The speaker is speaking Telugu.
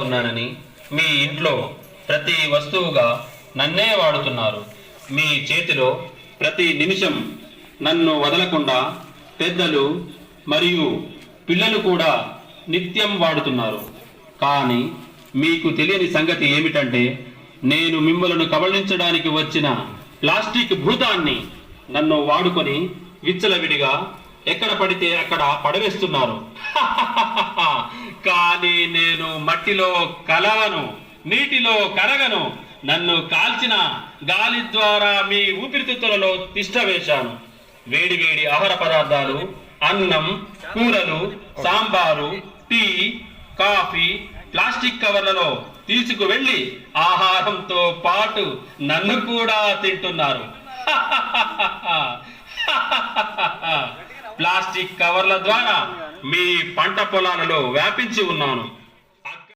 ఉన్నానని మీ ఇంట్లో ప్రతి వస్తువుగా నన్నే వాడుతున్నారు. మీ చేతిలో ప్రతి నిమిషం నన్ను వదలకుండా పెద్దలు మరియు పిల్లలు కూడా నిత్యం వాడుతున్నారు. కానీ మీకు తెలియని సంగతి ఏమిటంటే, నేను మిమ్మలను కబళించడానికి వచ్చిన ప్లాస్టిక్ భూతాన్ని నన్ను వాడుకొని విచ్చలవిడిగా ఎక్కడ పడితే అక్కడ పడవేస్తున్నారు. కానీ నేను మట్టిలో కలవను, నీటిలో కరగను. నన్ను కాల్చిన గాలి ద్వారా మీ ఊపిరితిత్తులలో తిష్ట వేశాను. వేడి వేడి ఆహార పదార్థాలు, అన్నం, కూరలు, సాంబారు, టీ, కాఫీ ప్లాస్టిక్ కవర్లలో తీసుకువెళ్ళి ఆహారంతో పాటు నన్ను కూడా తింటున్నారు. ప్లాస్టిక్ కవర్ల ద్వారా మీ పంట పొలాలలో వ్యాపించి ఉన్నాను.